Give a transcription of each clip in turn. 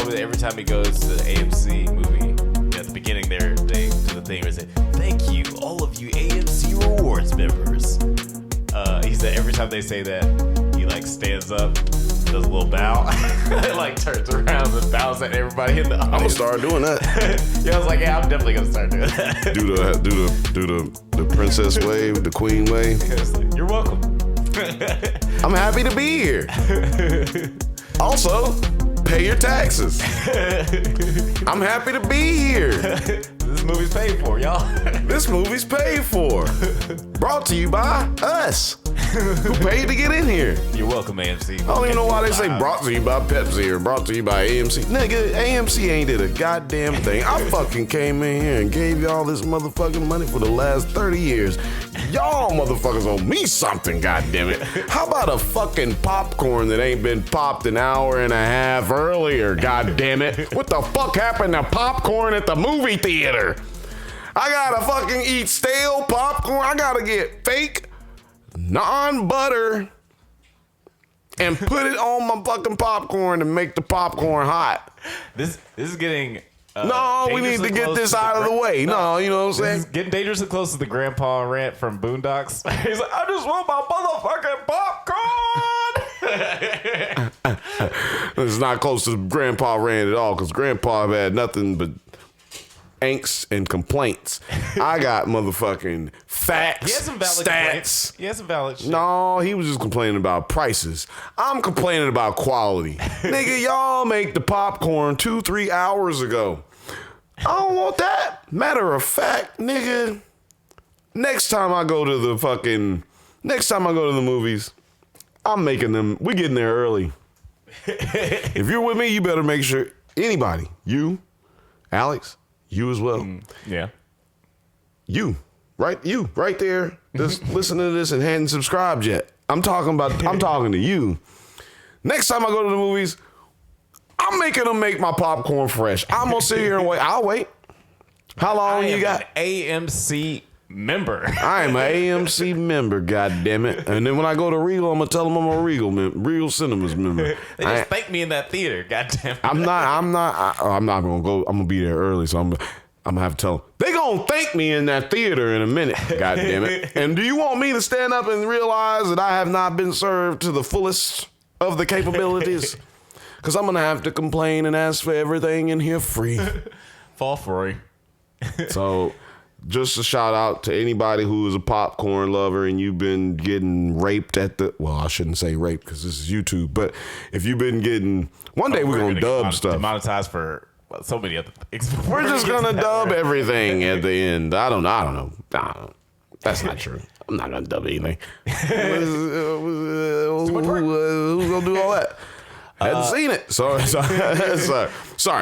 told me that every time he goes to the AMC movie, at the beginning there, they do the thing where they say, "Thank you, all of you AMC Rewards members." He said every time they say that, he like stands up, does a little bow, and like turns around and bows at everybody in the audience. I'm gonna start doing that. Yeah, I was like, yeah, I'm definitely gonna start doing that. do the princess wave, the queen wave. Like, you're welcome. I'm happy to be here. Also, pay your taxes. I'm happy to be here. This movie's paid for, y'all. This movie's paid for. Brought to you by us, who paid to get in here. You're welcome, AMC. I don't even know why they say brought to you by Pepsi or brought to you by AMC. Nigga, AMC ain't did a goddamn thing. I fucking came in here and gave y'all this motherfucking money for the last 30 years. Y'all motherfuckers owe me something, goddammit. How about a fucking popcorn that ain't been popped an hour and a half earlier, goddammit? What the fuck happened to popcorn at the movie theater? I gotta fucking eat stale popcorn. I gotta get fake non-butter and put it on my fucking popcorn to make the popcorn hot. This is getting... no, we need to get this out of the way. No, you know what I'm saying? This is getting dangerously close to the grandpa rant from Boondocks. He's like, I just want my motherfucking popcorn. It's not close to the grandpa rant at all, because grandpa had nothing but angst and complaints. I got motherfucking facts, He has some valid stats. complaints. He has some valid shit. No, he was just complaining about prices. I'm complaining about quality. Nigga, y'all make the popcorn 2-3 hours ago. I don't want that. Matter of fact, nigga, next time I go to the movies, I'm making them, we getting there early. If you're with me, you better make sure, anybody, you, Alex, you as well. Yeah. You right there, just listening to this and hadn't subscribed yet. I'm talking to you. Next time I go to the movies, I'm making them make my popcorn fresh. I'm gonna sit here and wait. I'll wait. How long you got? An AMC member. I am an AMC member, goddammit. And then when I go to Regal, I'm gonna tell them I'm a Regal Cinemas member. They just thanked me in that theater. Goddamn. I'm not gonna go. I'm gonna be there early, so I'm gonna have to tell them. They gonna thank me in that theater in a minute. God damn it. And do you want me to stand up and realize that I have not been served to the fullest of the capabilities? Because I'm gonna have to complain and ask for everything in here free. Fall for it. So just a shout out to anybody who is a popcorn lover and you've been getting raped at the, well, I shouldn't say rape because this is YouTube, but if you've been getting, one day we're gonna dub stuff. Demonetized for so many other things. We're just gonna dub everything at the end. I don't know. That's not true. I'm not gonna dub anything. Who's gonna do all that? Hadn't seen it. Sorry.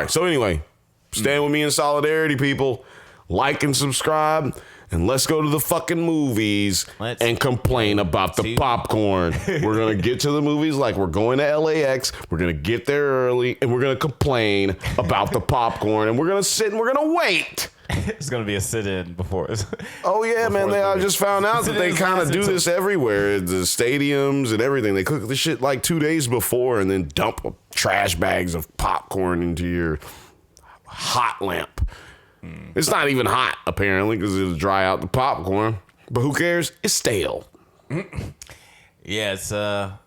So anyway, stand with me in solidarity, people. Like and subscribe, and let's go to the fucking movies and complain about the popcorn. We're going to get to the movies like we're going to LAX. We're going to get there early, and we're going to complain about the popcorn, and we're going to sit and we're going to wait. It's going to be a sit-in before. Oh, yeah, man. I just found out that they kind of do this everywhere. The stadiums and everything. They cook the shit like 2 days before and then dump trash bags of popcorn into your hot lamp. It's not even hot, apparently, because it'll dry out the popcorn. But who cares? It's stale. Yeah, it's a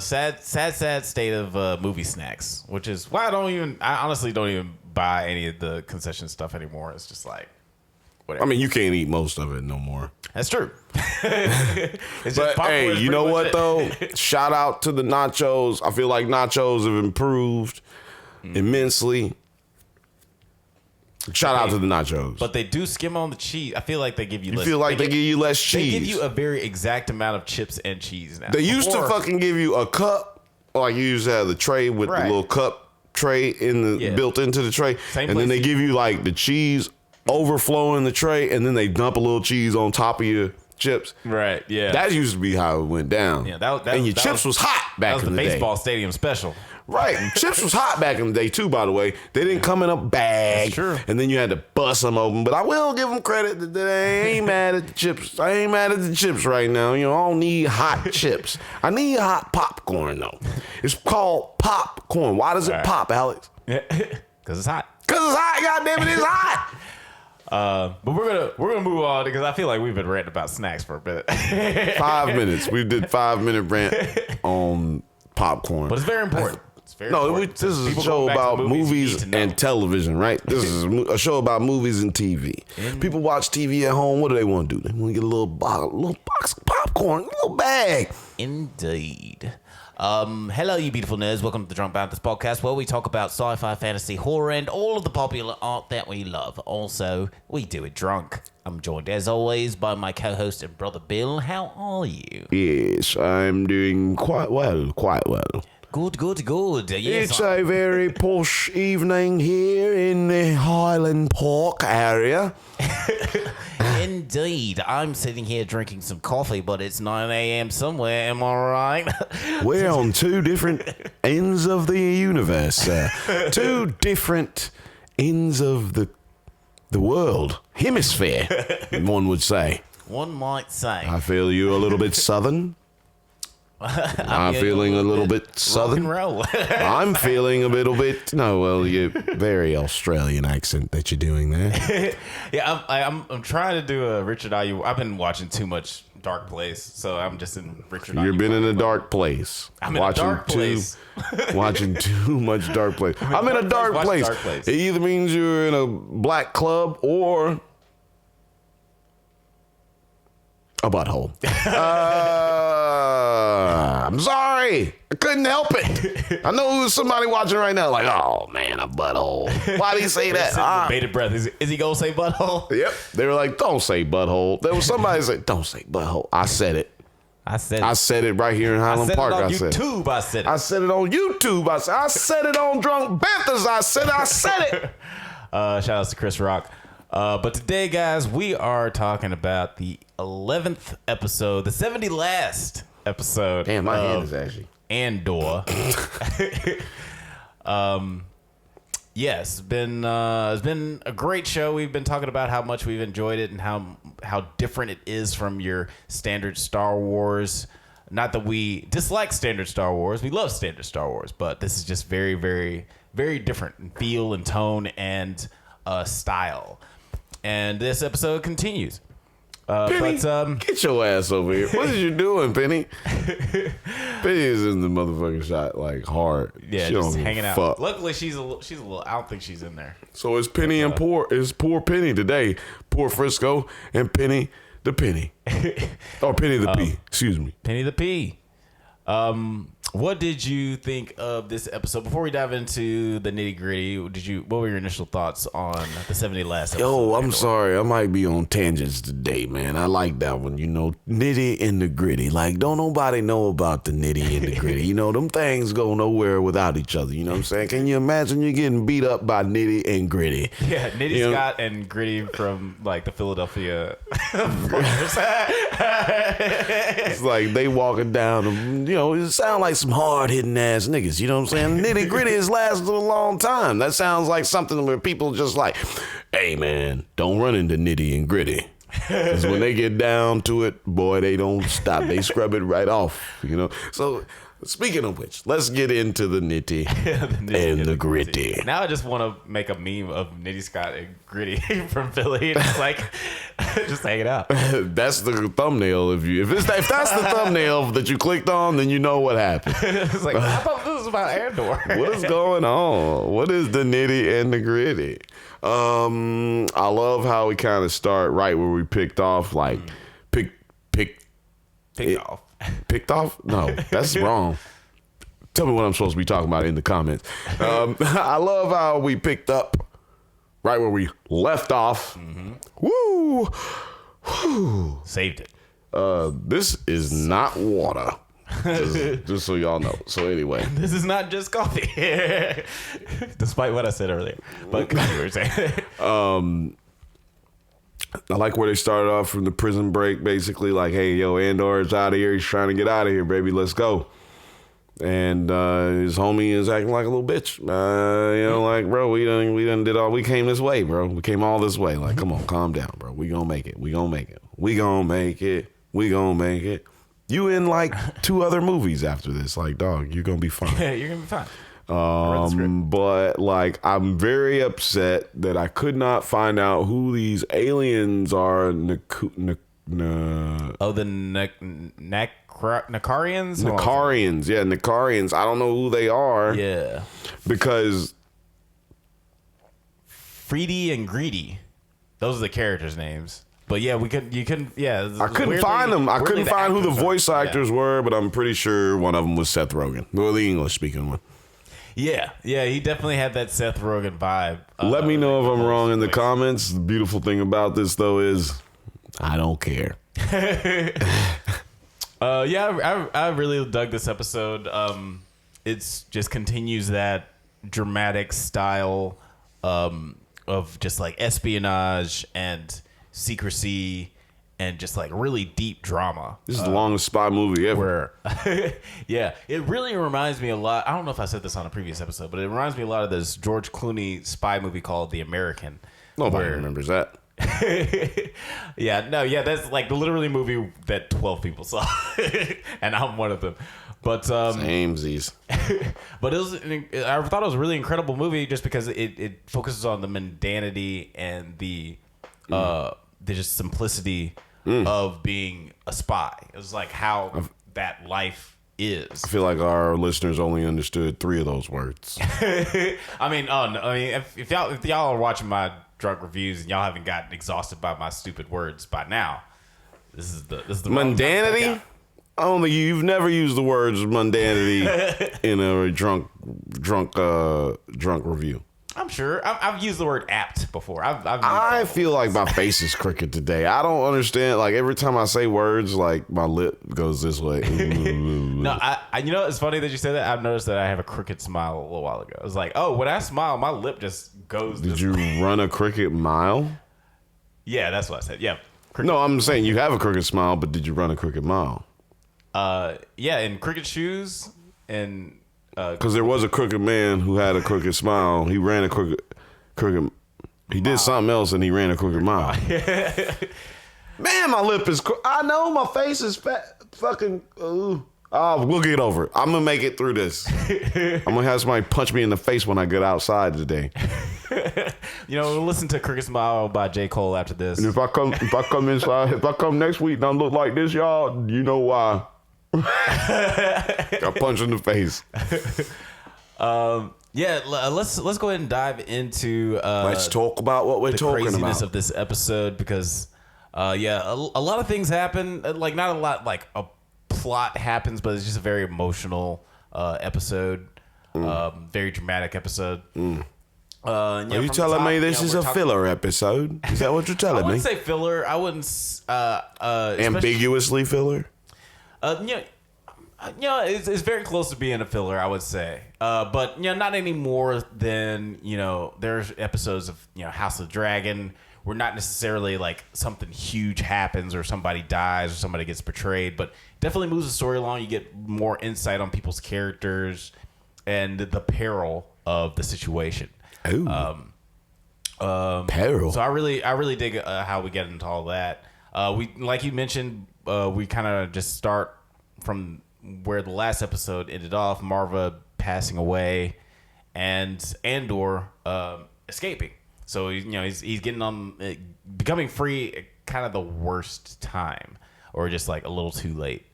sad state of movie snacks, which is why I honestly don't even buy any of the concession stuff anymore. It's just like, whatever. I mean, you can't eat most of it no more. That's true. But hey, you know what, though? Shout out to the nachos. I feel like nachos have improved immensely. Shout out to the nachos. But they do skim on the cheese. I feel like they give you less. You feel like they give you less cheese. They give you a very exact amount of chips and cheese now. They used to fucking give you a cup. Like you used to have the tray with the little cup tray built into the tray. And then they give you like the cheese overflowing the tray, and then they dump a little cheese on top of your chips. Right, yeah. That used to be how it went down. Yeah, and your chips was hot back in the day. That was the baseball stadium special. Right. Chips was hot back in the day, too, by the way. They didn't come in a bag. That's true. And then you had to bust them open. But I will give them credit that I ain't mad at the chips. I ain't mad at the chips right now. You know, I don't need hot chips. I need hot popcorn, though. It's called popcorn. Why does it pop, Alex? Because it's hot. Because it's hot. Goddamn it, it's hot. But we're gonna move on because I feel like we've been ranting about snacks for a bit. 5 minutes. We did 5-minute rant on popcorn. But it's very important. It's very important. This is a People show going back to about the movies, you movies need to know. and television, right? This is a show about movies and TV. People watch TV at home. What do they want to do? They want to get a little box of popcorn, a little bag. Indeed. Hello, you beautiful nerds. Welcome to the Drunk Banthas podcast, where we talk about sci-fi, fantasy, horror, and all of the popular art that we love. Also, we do it drunk. I'm joined, as always, by my co-host and brother Bill. How are you? Yes, I'm doing quite well. Good. Yes, It's a very posh evening here in the Highland Park area. Indeed. I'm sitting here drinking some coffee, but it's 9 a.m. somewhere. Am I right? We're on two different ends of the universe. Two different ends of the world. Hemisphere, one would say. One might say. I feel you a little bit southern. I'm feeling a little bit southern. Rock and roll. I'm feeling a little bit. No, well, you very Australian accent that you're doing there. Yeah, I'm trying to do a Richard Ayoade. I've been watching too much Dark Place, so I'm just in Richard Ayoade. You've been in a dark place. I'm in a dark place. Watching too much dark place. I'm in a dark place. It either means you're in a black club or a butthole. I'm sorry. I couldn't help it. I know there's somebody watching right now like, oh, man, a butthole. Why did he say that? Bated breath. Is he going to say butthole? Yep. They were like, don't say butthole. There was somebody that said, don't say butthole. I said it. I said it right here in Highland Park. I said it on YouTube. I said it on YouTube. I said it on Drunk Banthas. I said it. Shout outs to Chris Rock. But today, guys, we are talking about the 11th episode, the 70 last episode. Damn, my hand is actually Andor. Yes, it's been a great show. We've been talking about how much we've enjoyed it and how different it is from your standard Star Wars. Not that we dislike standard Star Wars. We love standard Star Wars, but this is just very, very, very different in feel and tone and style. And this episode continues. Penny, get your ass over here. What is you doing, Penny? Penny is in the motherfucking shot like hard. Yeah, she just don't hanging out. fuck. Luckily, she's a little. I don't think she's in there. So it's Penny and poor. It's poor Penny today. Poor Frisco and Penny the Penny. Or Penny the P. Excuse me. Penny the P. What did you think of this episode? Before we dive into the nitty gritty, what were your initial thoughts on the 70 last episode? Yo, I'm sorry. I might be on tangents today, man. I like that one. You know, nitty and the gritty. Like, don't nobody know about the nitty and the gritty. You know, them things go nowhere without each other. You know what I'm saying? Can you imagine you getting beat up by nitty and gritty? Yeah, Nitty Scott and Gritty from like the Philadelphia. It's like they walking down, you know, it sound like some hard-hitting ass niggas, you know what I'm saying? Nitty-gritty has lasted a long time. That sounds like something where people just like, hey, man, don't run into nitty and gritty. Because when they get down to it, boy, they don't stop. They scrub it right off, you know? So, speaking of which, let's get into the nitty and the gritty. Now I just want to make a meme of Nitty Scott and Gritty from Philly, and it's like just hanging out. That's the thumbnail. If that's the thumbnail that you clicked on, then you know what happened. It's like, I thought this was about Andor. What is going on? What is the nitty and the gritty? I love how we kind of start right where we picked off, like Picked off? No, that's wrong. Tell me what I'm supposed to be talking about in the comments. I love how we picked up right where we left off. Mm-hmm. Woo! Saved it. This is not water. Just so y'all know. So anyway. This is not just coffee. Despite what I said earlier. But you were saying. I like where they started off from the prison break, basically like, hey, yo, Andor is out of here. He's trying to get out of here, baby. Let's go. And his homie is acting like a little bitch. Like, bro, we done did all. We came this way, bro. We came all this way. Like, come on, calm down, bro. We gonna make it. We gonna make it. We gonna make it. We gonna make it. You in like 2 other movies after this. Like, dog, you're gonna be fine. You're gonna be fine. But like, I'm very upset that I could not find out who these aliens are. The Nakarians? Nakarians, yeah, Nakarians. I don't know who they are. Yeah. Because Freedy and Greedy. Those are the characters' names. But yeah, I couldn't find them. I couldn't find who the voice actors were, but I'm pretty sure one of them was Seth Rogen. Well, the English speaking one. Yeah, he definitely had that Seth Rogen vibe. Let me know if I'm wrong in the comments. The beautiful thing about this, though, is I don't care. I really dug this episode. It's just continues that dramatic style of just like espionage and secrecy and just like really deep drama. This is the longest spy movie ever. Yeah, it really reminds me a lot. I don't know if I said this on a previous episode, but it reminds me a lot of this George Clooney spy movie called The American. Nobody remembers that. That's like the literally movie that 12 people saw, and I'm one of them. But Samesies. But I thought it was a really incredible movie just because it focuses on the mundanity and the just simplicity of being a spy. It was like how that life is. I feel like our listeners only understood 3 of those words. If y'all are watching my drunk reviews and y'all haven't gotten exhausted by my stupid words by now, this is the mundanity. Only you've never used the words mundanity in a drunk review. I'm sure I've used the word apt before. I feel like my face is crooked today. I don't understand. Like every time I say words, like my lip goes this way. No, it's funny that you said that. I've noticed that I have a crooked smile a little while ago. I was like, oh, when I smile, my lip just goes. Did you run a crooked mile? Yeah, that's what I said. Yeah. No, I'm saying you have a crooked smile, but did you run a crooked mile? In crooked shoes and. Because there was a crooked man who had a crooked smile. He ran a crooked. He did something else and he ran a crooked mile. Man, my lip is. I know my face is fucking. We'll get over it. I'm gonna make it through this. I'm gonna have somebody punch me in the face when I get outside today. We'll listen to "Crooked Smile" by J. Cole after this. And if I come inside, if I come next week and I look like this, y'all, you know why. Got punched in the face. Let's go ahead and dive into let's talk about what we're talking about. The craziness of this episode because a lot of things happen. Like not a lot like a plot happens, but it's just a very emotional episode. Very dramatic episode. Are you telling me this is a filler episode? Is that what you're telling me? I wouldn't say filler. I wouldn't ambiguously filler. It's very close to being a filler, I would say. But not any more than there's episodes of House of the Dragon where not necessarily like something huge happens or somebody dies or somebody gets betrayed, but definitely moves the story along. You get more insight on people's characters and the peril of the situation. Peril. So I really dig how we get into all that. We, like you mentioned, we kind of just start from where the last episode ended off, Marva passing away and Andor escaping. So he's getting on, becoming free at kind of the worst time, or just like a little too late.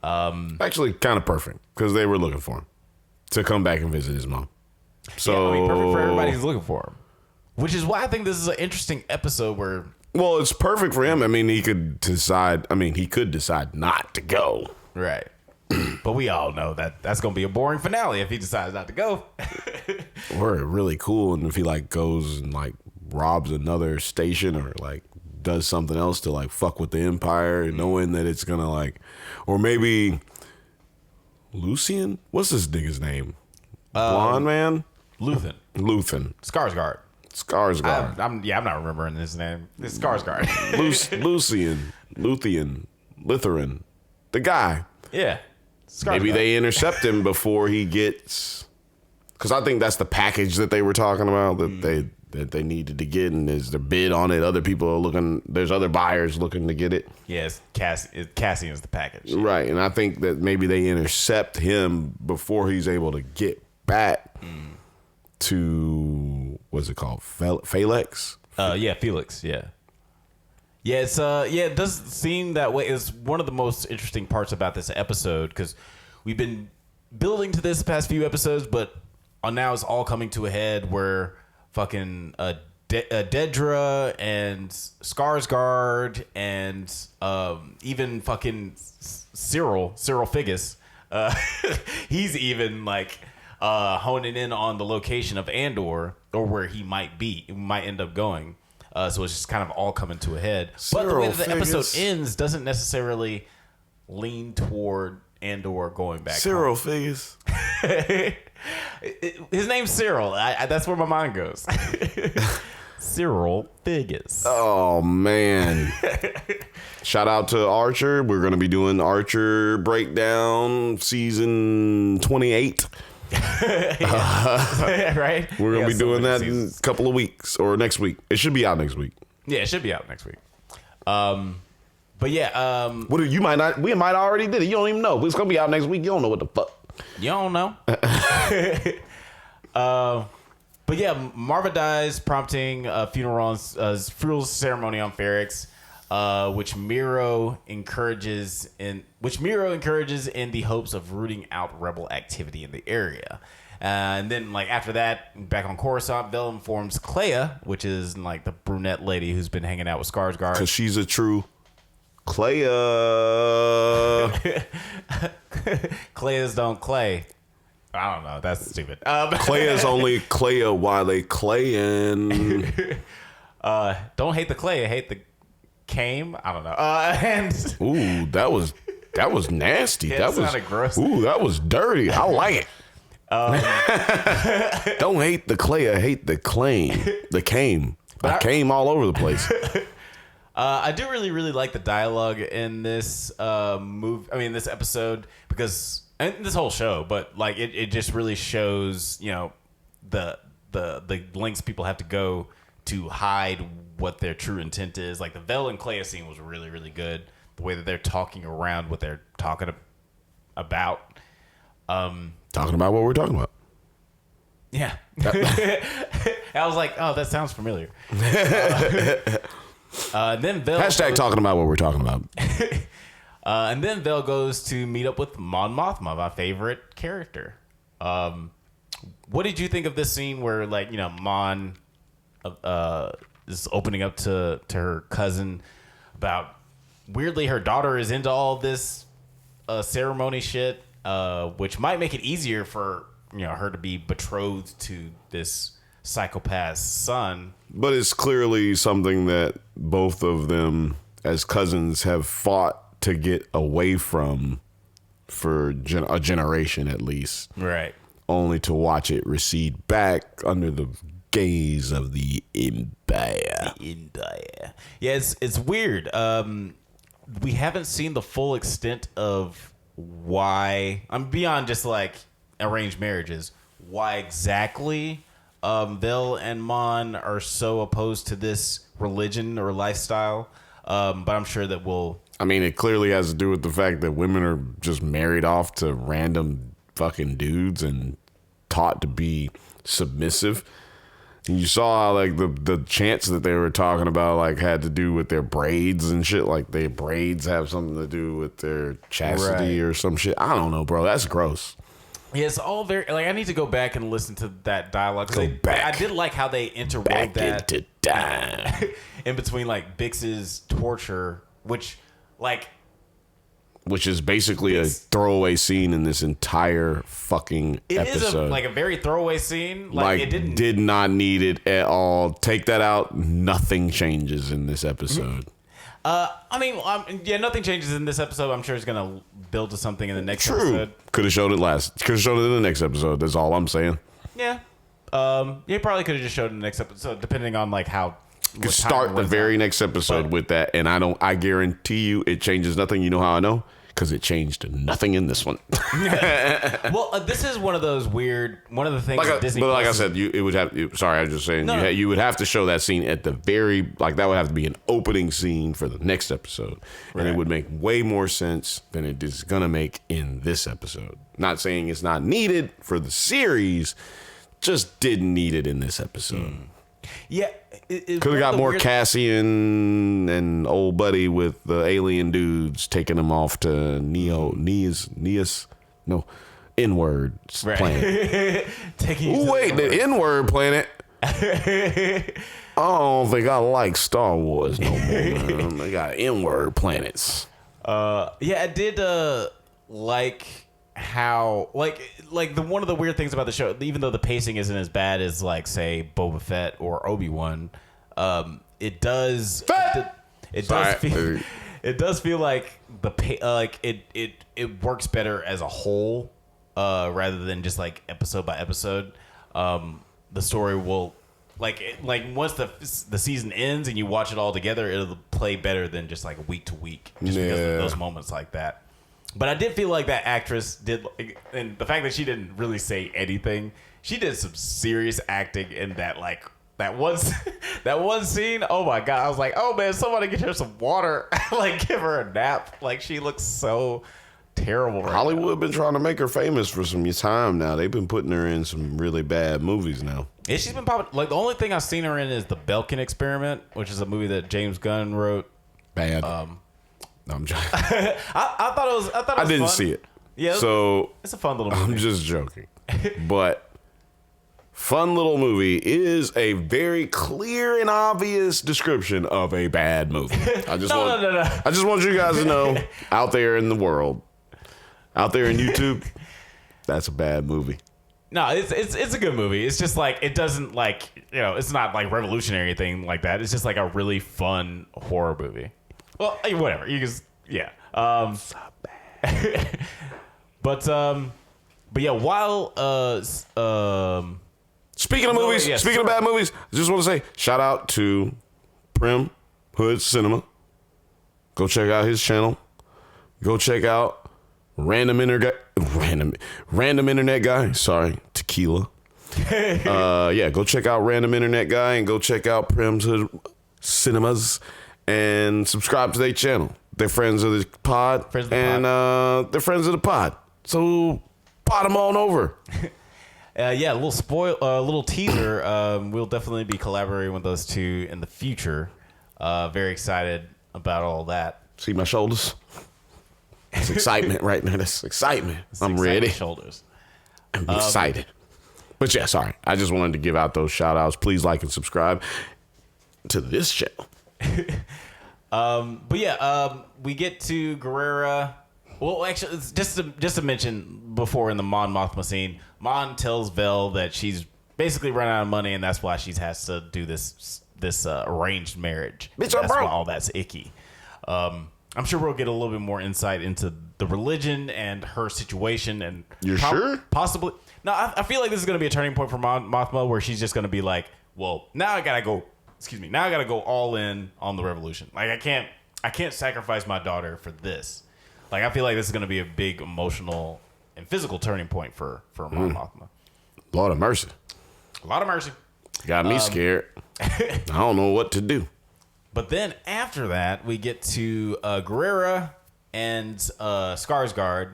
Actually, kind of perfect because they were looking for him to come back and visit his mom. So perfect for everybody who's looking for him, which is why I think this is an interesting episode where. Well, it's perfect for him. I mean, he could decide not to go. Right. But we all know that that's going to be a boring finale if he decides not to go. Or really cool, and if he like goes and like robs another station or like does something else to like fuck with the Empire, knowing that it's gonna like, or maybe Lucian. What's this nigga's name? Blonde man. Luthen. Skarsgård. I'm not remembering his name. It's Skarsgård. Lutheran, the guy. Yeah. Maybe they intercept him before he gets, because I think that's the package that they were talking about that they needed to get, and there's the bid on it. Other people are looking. There's other buyers looking to get it. Yes, Cassian's the package, right? And I think that maybe they intercept him before he's able to get back to what's it called, Felix? Yeah, Felix. Yeah. Yeah, it does seem that way. It's one of the most interesting parts about this episode, because we've been building to this the past few episodes, but now it's all coming to a head where fucking Dedra and Skarsgård and even fucking Cyril Figgis, he's even like honing in on the location of Andor, or where he might end up going. So it's just kind of all coming to a head. But the way that the episode ends doesn't necessarily lean toward Andor going back Cyril home. Figgis. His name's Cyril. That's where my mind goes. Cyril Figgis. Oh, man. Shout out to Archer. We're going to be doing Archer Breakdown season 28. Right? We're going to be doing that in a couple of weeks, or next week. It should be out next week. Yeah, it should be out next week. But yeah, what we might already did it. You don't even know. It's going to be out next week. You don't know what the fuck. You don't know. But yeah, Marva dies, prompting a funeral ceremony on Ferrix, which Miro encourages in the hopes of rooting out rebel activity in the area. And then, like, after that, back on Coruscant, Vel informs Clea, which is like the brunette lady who's been hanging out with Skarsgård, because she's a true Clea. Cleas don't clay. I don't know. That's stupid. Clea's only Clea while they claying. Don't hate the clay. Hate the came. I don't know. And ooh, that was nasty. Yeah, that sounded gross. Ooh, that was dirty. I like it. Don't hate the Clea. Hate the claim. The came. I came all over the place. I do really, really like the dialogue in this this episode, because. And this whole show, but like it just really shows, you know, the lengths people have to go to hide what their true intent is. Like the Vel and Clea scene was really, really good. The way that they're talking around what they're talking about. Talking about what we're talking about. Yeah. I was like, oh, that sounds familiar. Then Vel hashtag talking about what we're talking about. And then Vel goes to meet up with Mon Mothma, my favorite character. What did you think of this scene where, like, you know, Mon is opening up to her cousin about, weirdly, her daughter is into all this ceremony shit, which might make it easier for, you know, her to be betrothed to this psychopath's son. But it's clearly something that both of them as cousins have fought to get away from for a generation at least. Right. Only to watch it recede back under the gaze of the Empire. Yeah, it's weird. We haven't seen the full extent of why, beyond just like arranged marriages, why exactly Vel and Mon are so opposed to this religion or lifestyle. But I'm sure that we'll... I mean, it clearly has to do with the fact that women are just married off to random fucking dudes and taught to be submissive. And you saw how, like, the chants that they were talking about, like, had to do with their braids and shit. Like, their braids have something to do with their chastity or some shit. I don't know, bro. That's gross. Yeah, it's all very... Like, I need to go back and listen to that dialogue. I did like how they interwove back that into time. in between, like, Bix's torture, which is basically a throwaway scene in this entire fucking episode. It is a very throwaway scene. Like it didn't... did not need it at all. Take that out. Nothing changes in this episode. Nothing changes in this episode. I'm sure it's going to build to something in the next episode. Could have showed it Could have showed it in the next episode. That's all I'm saying. Yeah. You probably could have just showed it in the next episode, depending on like how... Could start the very next episode with that, and I guarantee you it changes nothing. You know how I know? because it changed nothing in this one. Well, this is one of those weird. One of the things that Disney. But like I said, it would have. Sorry, I was just saying you would have to show that scene at the very that would have to be an opening scene for the next episode, and it would make way more sense than it is gonna make in this episode. Not saying it's not needed for the series, just didn't need it in this episode. Yeah, could have got more Cassian and old buddy with the alien dudes taking them off to N-word planet. The N-word planet. I don't think I like Star Wars no more, man. They got N-word planets. I did like how one of the weird things about the show, even though the pacing isn't as bad as like say Boba Fett or Obi-Wan, it does feel like it works better as a whole rather than just like episode by episode. The story will once the season ends and you watch it all together, it'll play better than just like week to week, just because of those moments like that. But I did feel like that actress did, and the fact that she didn't really say anything, she did some serious acting in that one scene. Oh my god, I was like, oh man, somebody get her some water, give her a nap. She looks so terrible. Hollywood been trying to make her famous for some time now. They've been putting her in some really bad movies now. Yeah, she's been popping. The only thing I've seen her in is The Belkin Experiment, which is a movie that James Gunn wrote. Bad. No, I'm joking. I thought it was I didn't fun. see it. Yeah, so it's a fun little movie. I'm just joking. But fun little movie is a very clear and obvious description of a bad movie. I just I just want you guys to know, out there in the world, out there in YouTube, that's a bad movie. No, it's a good movie. It's just it doesn't it's not revolutionary thing like that. It's just a really fun horror movie. Well, whatever. You just so bad. But yeah, while speaking of movies, speaking of bad movies, I just want to say shout out to Prim Hood Cinema. Go check out his channel. Go check out Random Internet Guy. Sorry, Tequila. Go check out Random Internet Guy and go check out Prim's Hood Cinemas. And subscribe to their channel. They're friends of the pod. They're friends of the pod. So pot them on over. A little teaser. We'll definitely be collaborating with those two in the future. Very excited about all that. See my shoulders? It's excitement right now. That's excitement. I'm ready. Shoulders. I'm excited. But yeah, sorry. I just wanted to give out those shout outs. Please like and subscribe to this channel. We get to Guerrera. Well, actually, just to mention before in the Mon Mothma scene, Mon tells Vel that she's basically run out of money, and that's why she has to do this arranged marriage. Bitch, that's why all that's icky. I'm sure we'll get a little bit more insight into the religion and her situation, and you're sure? Possibly. No, I feel like this is going to be a turning point for Mon Mothma, where she's just going to be like, well, now I gotta go all in on the revolution. I can't sacrifice my daughter for this. I feel like this is going to be a big emotional and physical turning point for Mon Mothma. Lord of mercy. A lot of mercy. Got me scared. I don't know what to do. But then after that, we get to Guerrera and Skarsgård,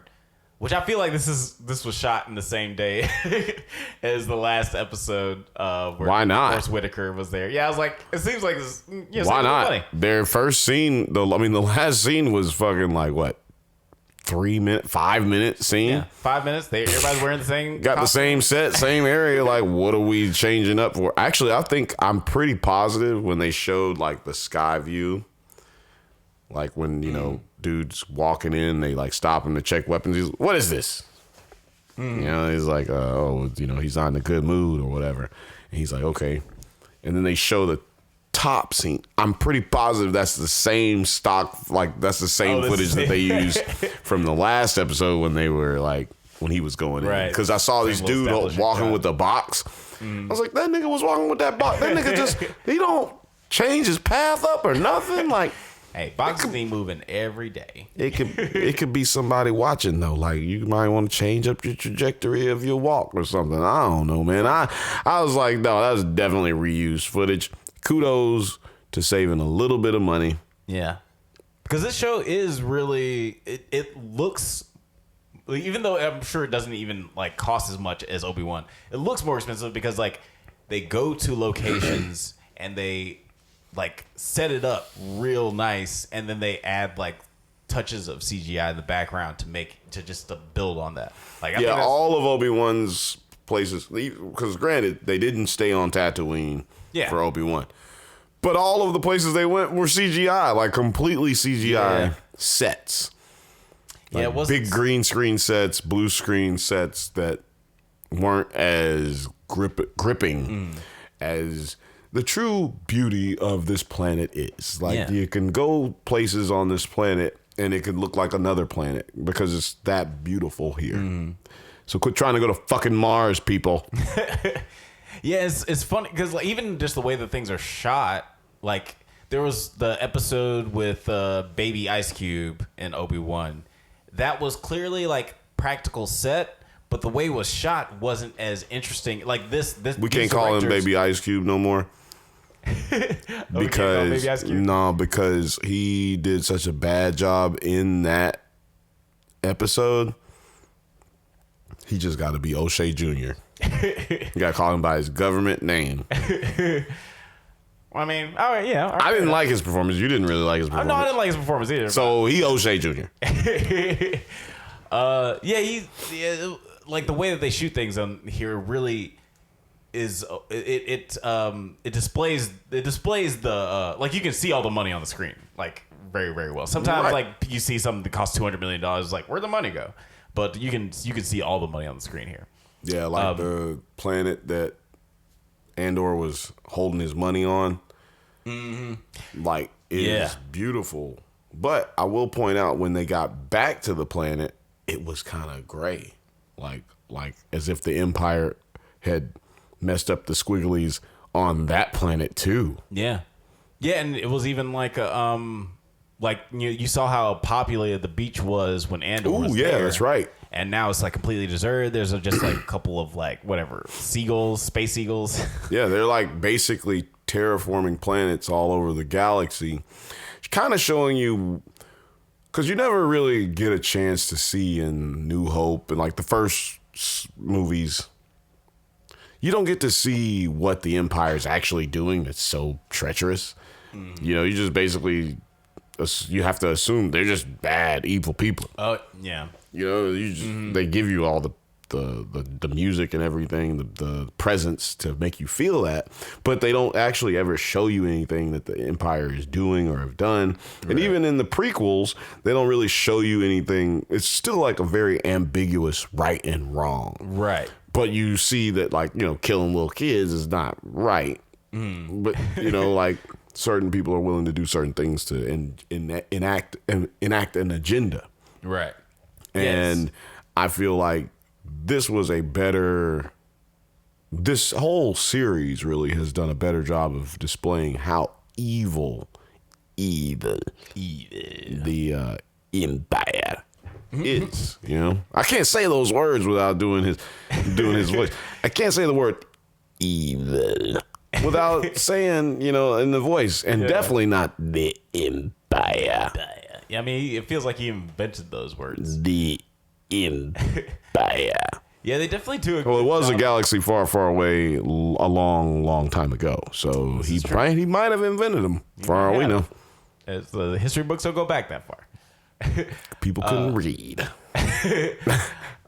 which I feel like this was shot in the same day as the last episode. Where why not? Forrest Whitaker was there. Yeah, I was like, it seems like this. Why not? Funny. Their first scene, the last scene was fucking 5 minute scene. Yeah, 5 minutes. Everybody's wearing the same. Got costume. The same set, same area. What are we changing up for? Actually, I'm pretty positive when they showed the sky view, when dudes walking in, they stop him to check weapons. He's, what is this? He's like, he's not in a good mood or whatever. And he's like, okay. And then they show the top scene. I'm pretty positive that's the same stock, that's the same footage that they used from the last episode when they were when he was going in. Because I saw this dude walking with the box. I was like, that nigga was walking with that box. That nigga he don't change his path up or nothing. Hey, boxes need moving every day. It could be somebody watching though. Like you might want to change up your trajectory of your walk or something. I don't know, man. I was like, no, that was definitely reused footage. Kudos to saving a little bit of money. Yeah, because this show is really it looks. Even though I'm sure it doesn't even like cost as much as Obi-Wan, it looks more expensive because like they go to locations and they like set it up real nice, and then they add like touches of CGI in the background to build on that. Like I think all of Obi-Wan's places, because granted they didn't stay on Tatooine for Obi-Wan, but all of the places they went were CGI, like completely CGI sets. Like it was big green screen sets, blue screen sets that weren't as gripping as the true beauty of this planet is. Like you can go places on this planet and it could look like another planet because it's that beautiful here. So quit trying to go to fucking Mars, people. Yeah, it's funny because like, even just the way that things are shot, like there was the episode with baby Ice Cube and Obi-Wan. That was clearly like practical set, but the way it was shot wasn't as interesting. Like this we can't call him Baby Ice Cube no more. Because he did such a bad job in that episode. He just got to be O'Shea Jr. You got to call him by his government name. I mean, all right, yeah. All right. I didn't like his performance. You didn't really like his performance. No, I didn't like his performance either. So he O'Shea Jr. Like the way that they shoot things on here really is it displays the like you can see all the money on the screen like very, very well. Sometimes like you see something that costs $200 million, like where'd the money go? But you can see all the money on the screen here. Yeah, like the planet that Andor was holding his money on. Like it is beautiful. But I will point out when they got back to the planet, it was kind of gray. Like as if the Empire had messed up the squigglies on that planet too. Yeah. Yeah, and it was even like you saw how populated the beach was when Andor was there. Yeah, that's right. And now it's like completely deserted. There's just like a couple of like whatever seagulls, space eagles. Yeah, they're like basically terraforming planets all over the galaxy. It's kind of showing you, because you never really get a chance to see in New Hope and like the first movies, you don't get to see what the Empire's actually doing. It's so treacherous. You know, you just basically, you have to assume they're just bad, evil people. Oh, yeah. You know, you just, they give you all the music and everything, the presence to make you feel that, but they don't actually ever show you anything that the Empire is doing or have done. Right. And even in the prequels, they don't really show you anything. It's still like a very ambiguous right and wrong. Right. But you see that, like, you know, killing little kids is not right. But, you know, like, certain people are willing to do certain things to enact an agenda. Right. And I feel like this whole series really has done a better job of displaying how evil the Empire is. You know, I can't say those words without doing his voice. I can't say the word evil without saying, you know, in the voice, and definitely not the Empire. Yeah, I mean, it feels like he invented those words. The Empire. Yeah, they definitely do. Well, it was a galaxy far, far away a long, long time ago. So he might have invented them, for all we know. The history books don't go back that far. People couldn't read.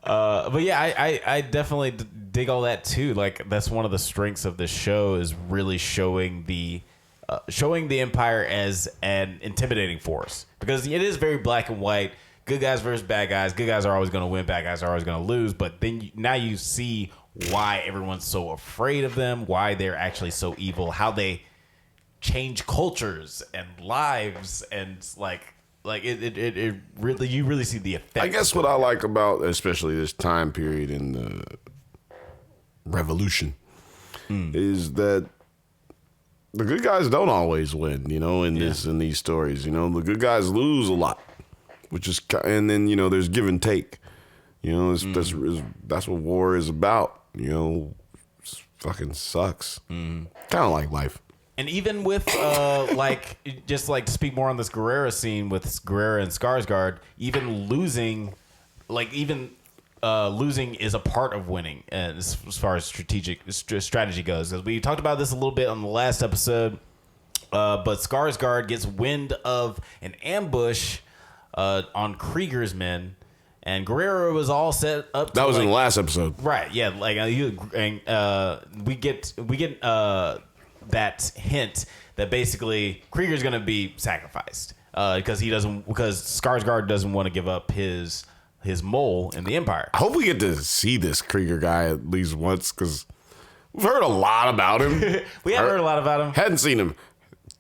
But yeah, I definitely dig all that too. Like, that's one of the strengths of this show, is really showing the Empire as an intimidating force, because it is very black and white. Good guys versus bad guys. Good guys are always going to win. Bad guys are always going to lose. But then now you see why everyone's so afraid of them, why they're actually so evil, how they change cultures and lives, and like it really, you really see the effect. I guess what I like about especially this time period in the Revolution is that the good guys don't always win, in these stories. The good guys lose a lot, and then, there's give and take. That's what war is about. It fucking sucks. Kind of like life. And even with, just to speak more on this Guerrera scene with Guerrera and Skarsgård, even losing, losing is a part of winning as far as strategy goes. Because we talked about this a little bit on the last episode, but Skarsgård gets wind of an ambush on Krieger's men, and Guerrera was all set up. That was in the last episode, right? Yeah, we get that hint that basically Krieger's going to be sacrificed because Skarsgård doesn't want to give up his mole in the Empire. I hope we get to see this Krieger guy at least once, because we've heard a lot about him. We have heard a lot about him. Hadn't seen him.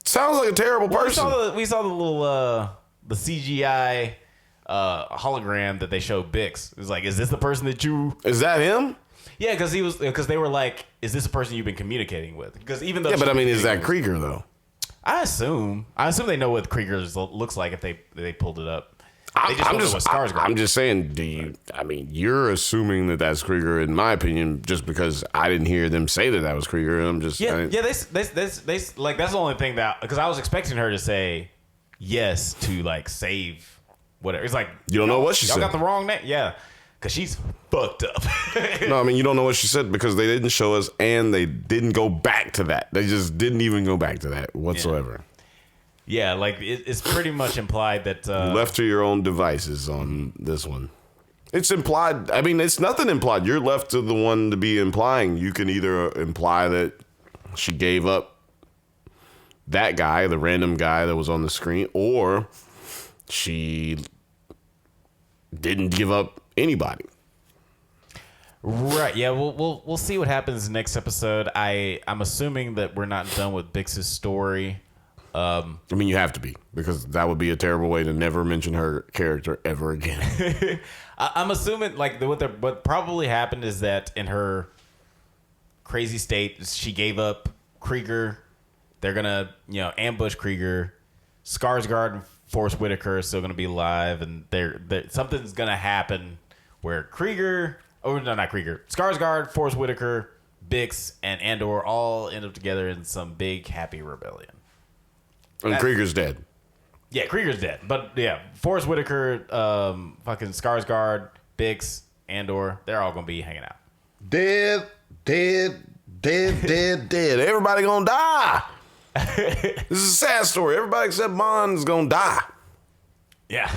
Sounds like a terrible person. We saw the little the CGI hologram that they showed Bix. It was like, is this the person that you? Is that him? Yeah, because they were like, is this a person you've been communicating with? Because even though is that Krieger though? I assume they know what Krieger looks like if they pulled it up. They I'm just saying, you're assuming that that's Krieger, in my opinion, just because I didn't hear them say that was Krieger. And I'm just they that's the only thing that, because I was expecting her to say yes to save whatever. It's like, you don't know what she said. Y'all got the wrong name, yeah, because she's fucked up. No, you don't know what she said because they didn't show us, and they didn't go back to that. They just didn't even go back to that whatsoever. Yeah, it's pretty much implied that... left to your own devices on this one. It's implied. It's nothing implied. You're left to the one to be implying. You can either imply that she gave up that guy, the random guy that was on the screen, or she didn't give up anybody. Right, yeah, we'll see what happens next episode. I'm assuming that we're not done with Bix's story. You have to be, because that would be a terrible way to never mention her character ever again. I'm assuming what probably happened is that in her crazy state, she gave up Krieger. They're gonna ambush Krieger. Skarsgård and Forrest Whitaker are still gonna be alive, and something's gonna happen where Skarsgård, Forrest Whitaker, Bix, and Andor all end up together in some big happy rebellion. And Krieger's dead. Yeah, Krieger's dead. But yeah, Forrest Whitaker, fucking Skarsgård, Bix, Andor, they're all gonna be hanging out. Dead. Everybody gonna die. This is a sad story. Everybody except Bond's gonna die. Yeah.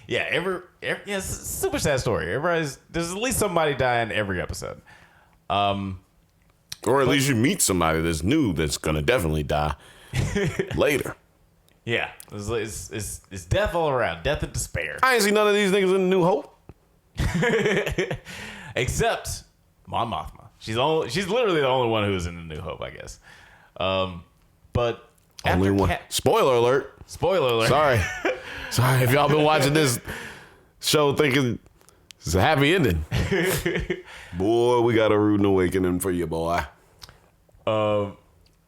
Yeah, it's a super sad story. There's at least somebody dying every episode. Or at least you meet somebody that's new that's gonna definitely die later. Yeah, it's death all around, death and despair. I ain't seen none of these niggas in New Hope, except Mon Mothma. She's literally the only one who's in the New Hope, I guess. But only one. Spoiler alert. Sorry if y'all been watching this show thinking it's a happy ending. Boy, we got a rude awakening for you, boy.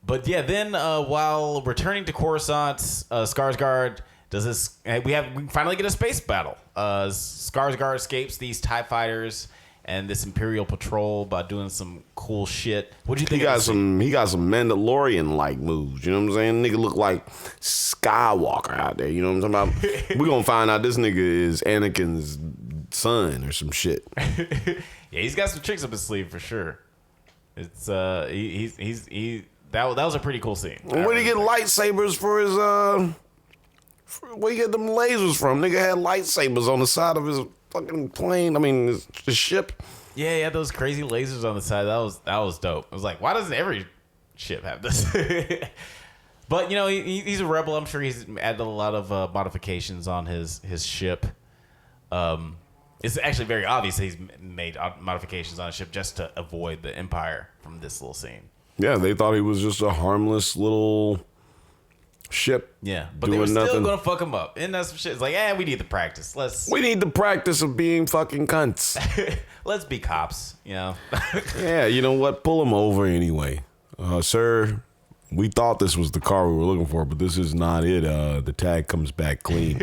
But yeah, then while returning to Coruscant, Skarsgård does this. We finally get a space battle. Skarsgård escapes these TIE fighters and this Imperial patrol by doing some cool shit. What do you think? He got some Mandalorian like moves. You know what I'm saying? Nigga look like Skywalker out there. You know what I'm talking about? We're gonna find out this nigga is Anakin's son or some shit. Yeah, he's got some tricks up his sleeve for sure. It's that was a pretty cool scene. Where did he get lightsabers for his where he get them lasers from? Nigga had lightsabers on the side of his fucking plane. His ship. Yeah, he had those crazy lasers on the side. That was dope. I was like, why doesn't every ship have this? But he's a rebel. I'm sure he's added a lot of modifications on his ship. It's actually very obvious that he's made modifications on a ship just to avoid the Empire from this little scene. Yeah, they thought he was just a harmless little ship. Yeah, but they were still going to fuck him up. And that's some shit. It's like, we need the practice. We need the practice of being fucking cunts. Let's be cops, Yeah, you know what? Pull him over anyway. Sir, We thought this was the car we were looking for, but this is not it. The tag comes back clean.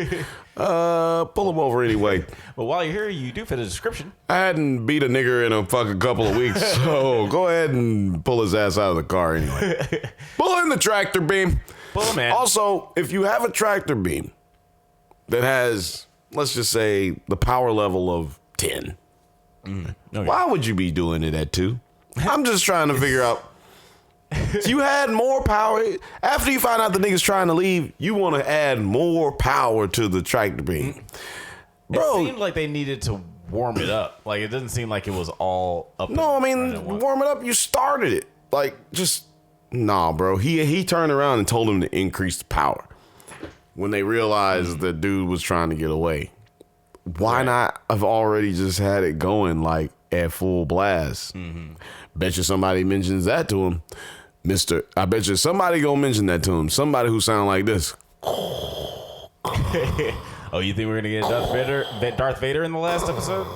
Pull him over anyway. Well, while you're here, you do fit a description. I hadn't beat a nigger in a fucking couple of weeks, so go ahead and pull his ass out of the car anyway. Pull in the tractor beam. Pull him, man. Also, if you have a tractor beam that has, let's just say, the power level of 10, why would you be doing it at 2? I'm just trying to figure out. If you had more power, after you find out the nigga's trying to leave, you want to add more power to the tractor beam. Bro, it seemed like they needed to warm it up. Like, it doesn't seem like it was all up. No, I mean, warm it up. You started it. Like, just, nah, bro. He turned around and told him to increase the power when they realized the dude was trying to get away. Why not have already just had it going, like, at full blast? Bet you somebody mentions that to him. I bet you somebody gonna mention that to him. Somebody who sound like this. Oh, you think we're gonna get Darth Vader in the last episode?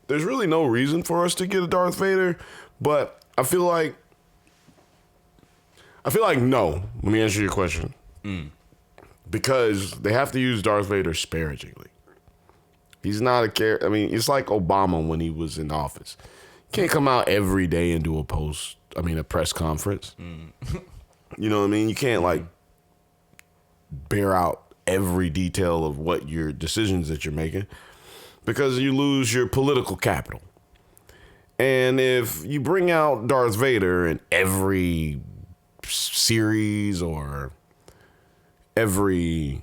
There's really no reason for us to get a Darth Vader, but I feel like no. Let me answer your question. Because they have to use Darth Vader sparingly. He's not a character. I mean, it's like Obama when he was in office. Can't come out every day and do a press conference. You know what I mean? You can't like bear out every detail of what your decisions that you're making because you lose your political capital. And if you bring out Darth Vader in every series or every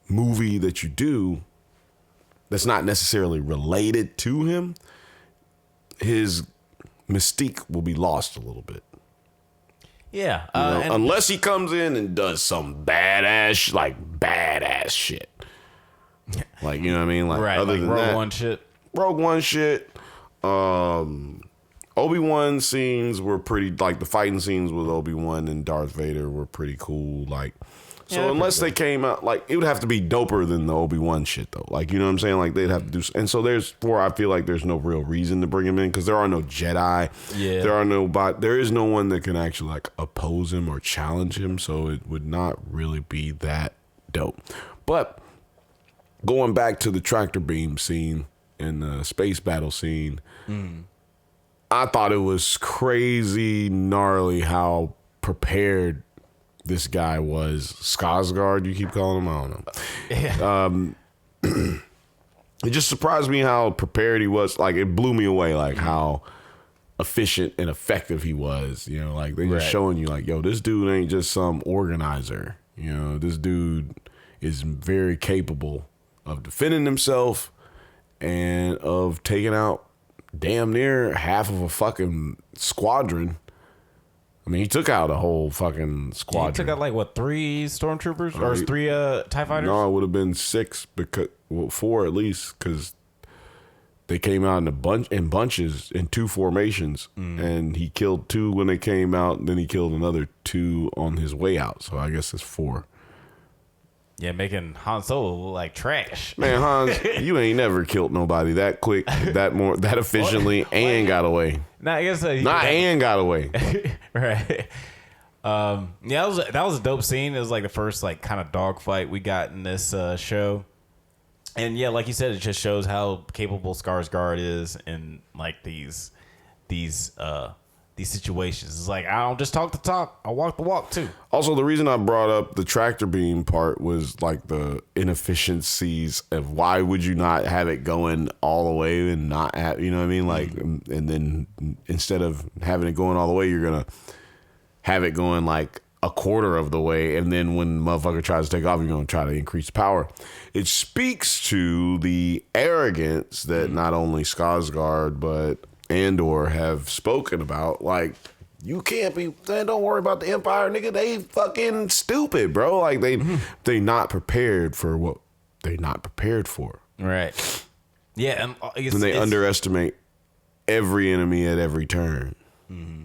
movie that you do that's not necessarily related to him, his mystique will be lost a little bit. Yeah. Unless he comes in and does some badass shit. Like, you know what I mean? Like, right, other like than Rogue that, One shit. Rogue One shit. Obi-Wan scenes were pretty, like, the fighting scenes with Obi-Wan and Darth Vader were pretty cool. Like, so unless they came out, like, it would have to be doper than the Obi-Wan shit, though. Like, you know what I'm saying? Like, they'd have to do, and so I feel like there's no real reason to bring him in because there are no Jedi. Yeah. There is no one that can actually, like, oppose him or challenge him, so it would not really be that dope. But going back to the tractor beam scene and the space battle scene, I thought it was crazy gnarly how prepared this guy was. Skarsgård, you keep calling him? I don't know. It just surprised me how prepared he was. Like, it blew me away, like, how efficient and effective he was. You know, like, they just showing you, like, yo, this dude ain't just some organizer. You know, this dude is very capable of defending himself and of taking out damn near half of a fucking squadron. I mean, he took out a whole fucking squadron. He took out, like, what, 3 stormtroopers? Or 3 TIE fighters? No, it would have been 6, because 4 at least, because they came out in bunches, in 2 formations, and he killed 2 when they came out, and then he killed another 2 on his way out, so I guess it's 4. Yeah, making Han Solo look like trash. Man, Hans, you ain't never killed nobody that quick, that efficiently, and got away. Nah, I guess and got away. Right. Yeah, that was a dope scene. It was like the first like kind of dogfight we got in this show. And yeah, like you said, it just shows how capable Skarsgård is in like these situations. It's like, I don't just talk the talk, I walk the walk too. Also, the reason I brought up the tractor beam part was like the inefficiencies of why would you not have it going all the way and not have, you know what I mean? Like, and then instead of having it going all the way, you're going to have it going like a quarter of the way. And then when the motherfucker tries to take off, you're going to try to increase power. It speaks to the arrogance that not only Skarsgård, but Andor have spoken about. Like, you can't be, don't worry about the Empire, nigga. They fucking stupid, bro. Like, they not prepared for what they not prepared for. Right. Yeah. And they underestimate every enemy at every turn. Mm-hmm.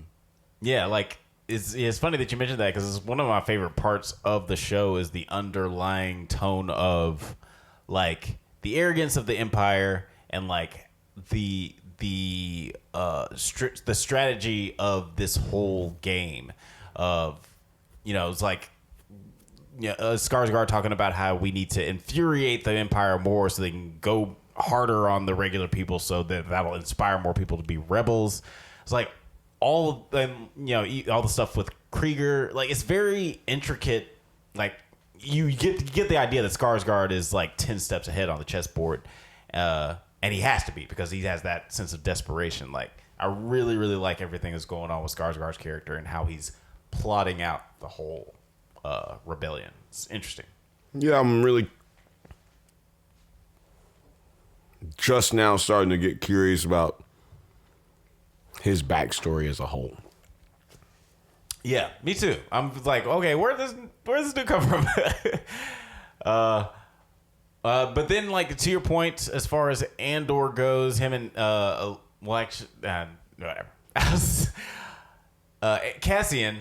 Yeah, like, it's funny that you mentioned that because it's one of my favorite parts of the show is the underlying tone of, like, the arrogance of the Empire and, like, the the strategy of this whole game of, it's like, Skarsgård talking about how we need to infuriate the Empire more so they can go harder on the regular people, so that'll inspire more people to be rebels. It's like all the stuff with Krieger, like it's very intricate. Like you get the idea that Skarsgård is like 10 steps ahead on the chessboard, and he has to be because he has that sense of desperation. Like I really, really like everything that's going on with Skarsgård's character and how he's plotting out the whole rebellion. It's interesting. Yeah, I'm really just now starting to get curious about his backstory as a whole. Yeah, me too. I'm like, okay, where does this dude come from? But then, like, to your point, as far as Andor goes, him and whatever. Cassian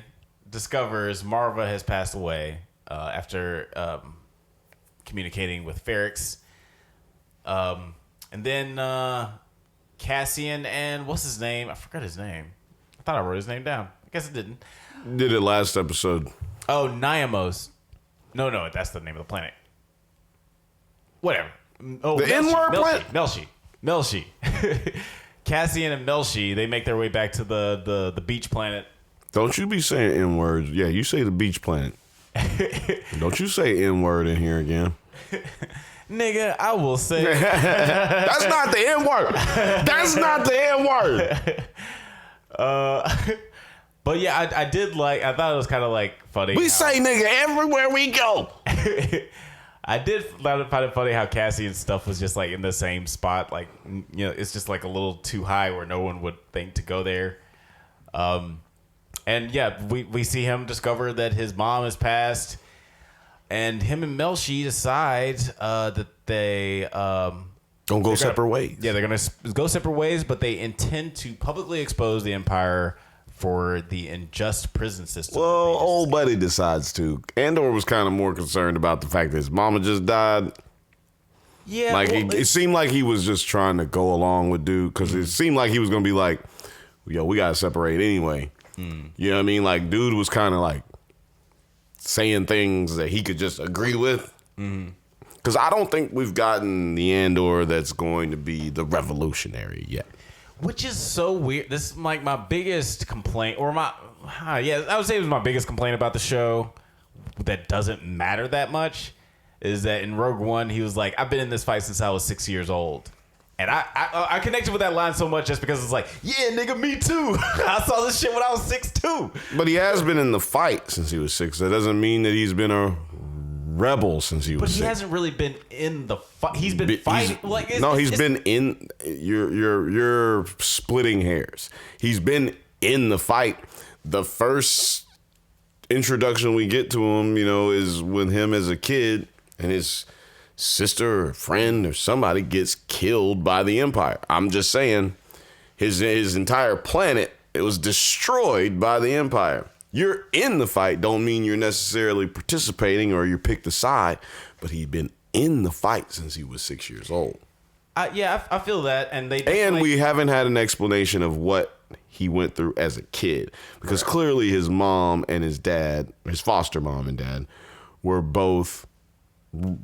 discovers Marva has passed away after communicating with Ferrix. And then Cassian and what's his name? I forgot his name. I thought I wrote his name down. I guess it didn't. Did it last episode. Oh, Niamos. No, that's the name of the planet. Whatever. Oh, the N-word planet? Melshi. Cassian and Melshi, they make their way back to the beach planet. Don't you be saying N-words. Yeah, you say the beach planet. Don't you say N-word in here again. Nigga, I will say. That's not the N-word. That's not the N-word. But yeah, I thought it was kind of like funny. We say nigga everywhere we go. I did find it funny how Cassian's stuff was just like in the same spot. Like, it's just like a little too high where no one would think to go there. And yeah, we see him discover that his mom has passed. And him and Melshi decide that they don't go separate ways. Yeah, they're going to go separate ways, but they intend to publicly expose the Empire for the unjust prison system. Well, old buddy decides to. Andor was kind of more concerned about the fact that his mama just died. Yeah. Like, it seemed like he was just trying to go along with dude, because it seemed like he was going to be like, yo, we got to separate anyway. You know what I mean? Like, dude was kind of like saying things that he could just agree with. Because I don't think we've gotten the Andor that's going to be the revolutionary yet. Which is so weird. This is like my biggest complaint, or I would say it was my biggest complaint about the show that doesn't matter that much, is that in Rogue One, he was like, I've been in this fight since I was 6 years old. And I connected with that line so much just because it's like, yeah, nigga, me too. I saw this shit when I was 6 too. But he has been in the fight since he was 6. That doesn't mean that he's been a rebel since he was 6. But he hasn't really been in the fight. He's been fighting. He's been in. You're splitting hairs. He's been in the fight. The first introduction we get to him, is with him as a kid and his sister or friend or somebody gets killed by the Empire. I'm just saying, his entire planet, it was destroyed by the Empire. You're in the fight don't mean you're necessarily participating or you picked a side, but he'd been in the fight since he was 6 years old. I feel that, and we haven't had an explanation of what he went through as a kid, because clearly his mom and his dad, his foster mom and dad, were both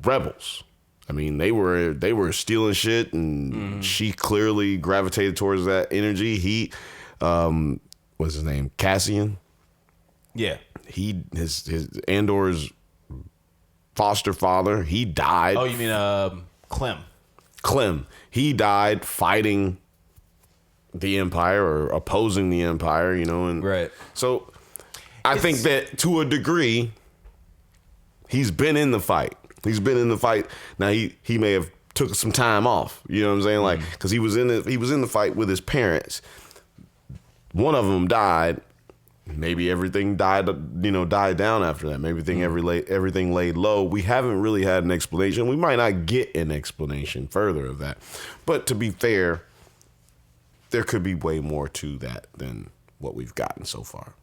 rebels. I mean, they were stealing shit, and she clearly gravitated towards that energy. He, what's his name, Cassian? Yeah, his Andor's foster father, he died. Oh, you mean Clem? Clem, he died fighting the Empire or opposing the Empire, and right. So I think that to a degree, he's been in the fight. He's been in the fight. Now he may have took some time off. You know what I'm saying? Like, because he was in the fight with his parents. One of them died. Maybe everything died down after that. Maybe everything laid low. We haven't really had an explanation. We might not get an explanation further of that. But to be fair, there could be way more to that than what we've gotten so far.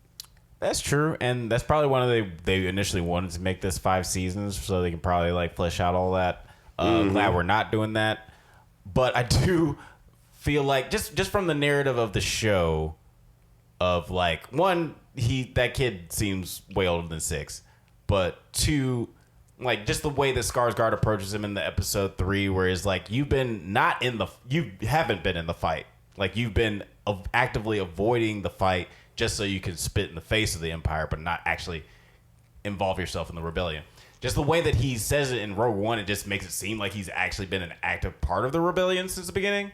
That's true, and that's probably one of they initially wanted to make this 5 seasons so they can probably like flesh out all that. Glad we're not doing that, but I do feel like just from the narrative of the show, of like, one, that kid seems way older than 6, but 2, like just the way that Skarsgård approaches him in the episode 3, where it's like you haven't been in the fight, like you've been actively avoiding the fight just so you can spit in the face of the Empire, but not actually involve yourself in the rebellion. Just the way that he says it in Rogue One, it just makes it seem like he's actually been an active part of the rebellion since the beginning.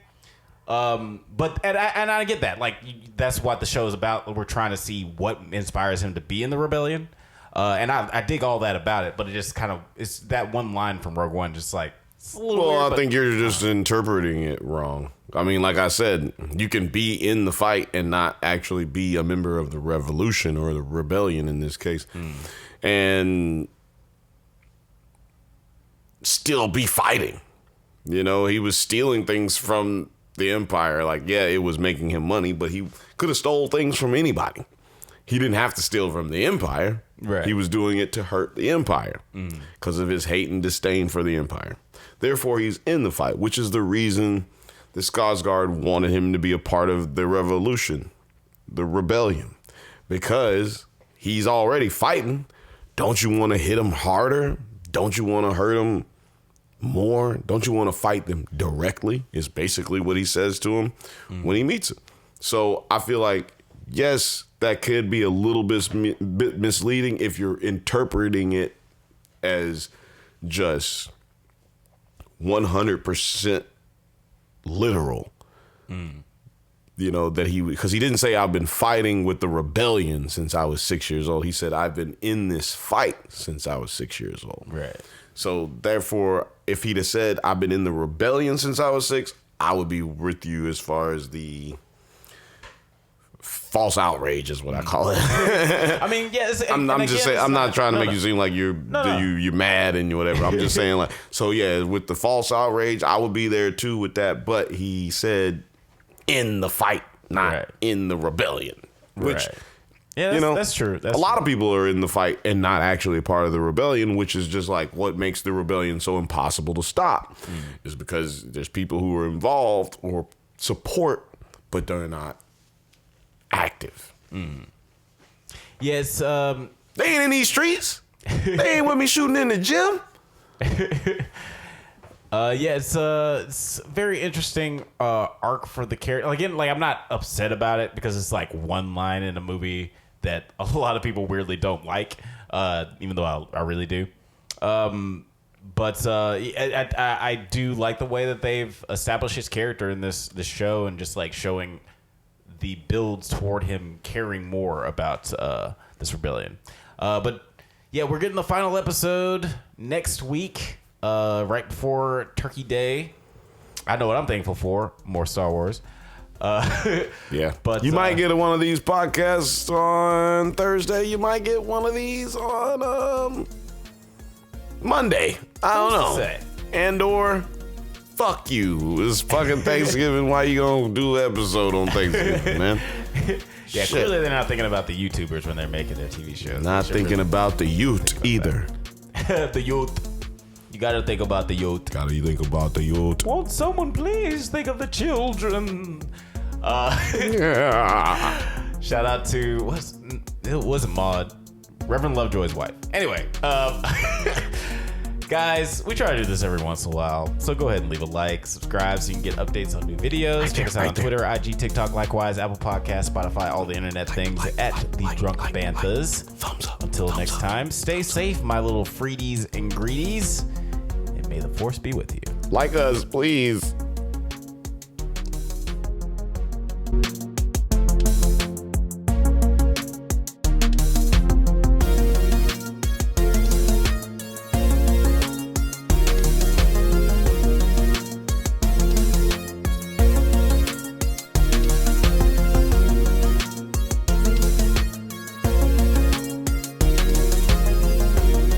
But I get that. Like, that's what the show is about. We're trying to see what inspires him to be in the rebellion. And I dig all that about it, but it just kind of, it's that one line from Rogue One, just like, it's a little weird. I think you're just interpreting it wrong. I mean, like I said, you can be in the fight and not actually be a member of the revolution or the rebellion in this case. And still be fighting. You know, he was stealing things from the Empire. Like, yeah, it was making him money, but he could have stole things from anybody. He didn't have to steal from the Empire. Right. He was doing it to hurt the Empire because of his hate and disdain for the Empire. Therefore, he's in the fight, which is the reason the Skarsgård wanted him to be a part of the revolution, the rebellion, because he's already fighting. Don't you want to hit him harder? Don't you want to hurt him more? Don't you want to fight them directly? Is basically what he says to him when he meets him. So I feel like, yes, that could be a little bit misleading if you're interpreting it as just 100% literal. You know, that because he didn't say I've been fighting with the rebellion since I was 6 years old. He said I've been in this fight since I was 6 years old. Right. So therefore, if he'd have said I've been in the rebellion since I was 6, I would be with you as far as the false outrage is what I call it. I mean, yes. I'm just saying. I'm not trying to make you seem like you're mad and whatever. I'm just saying, like, so yeah, with the false outrage, I would be there too with that. But he said in the fight, not in the rebellion. Which, yeah, that's true. A lot of people are in the fight and not actually a part of the rebellion, which is just like what makes the rebellion so impossible to stop. Is because there's people who are involved or support, but they're not active. Yes. They ain't in these streets. They ain't with me shooting in the gym. It's a very interesting arc for the character. Again, like, I'm not upset about it because it's like one line in a movie that a lot of people weirdly don't like, even though I really do. But I do like the way that they've established his character in this show, and just like showing the builds toward him caring more about this rebellion. But yeah, we're getting the final episode next week, right before Turkey Day. I know what I'm thankful for: more Star Wars. Yeah, but you might get one of these podcasts on Thursday. You might get one of these on Monday. I don't know. Andor. Fuck you. It's fucking Thanksgiving. Why you gonna do an episode on Thanksgiving, man? Yeah, clearly they're not thinking about the YouTubers when they're making their TV shows. Not thinking about the youth either. The youth. You gotta think about the youth. Gotta think about the youth. Won't someone please think of the children? Yeah. Shout out to, it wasn't Maud, Reverend Lovejoy's wife. Anyway, guys, we try to do this every once in a while, so go ahead and leave a like, subscribe so you can get updates on new videos. Check us out on Twitter, IG, TikTok, likewise, Apple Podcasts, Spotify, all the internet things at The Drunk Banthas. Thumbs up. Until next time, stay safe, my little Freedies and Greedies, and may the Force be with you. Like us, please.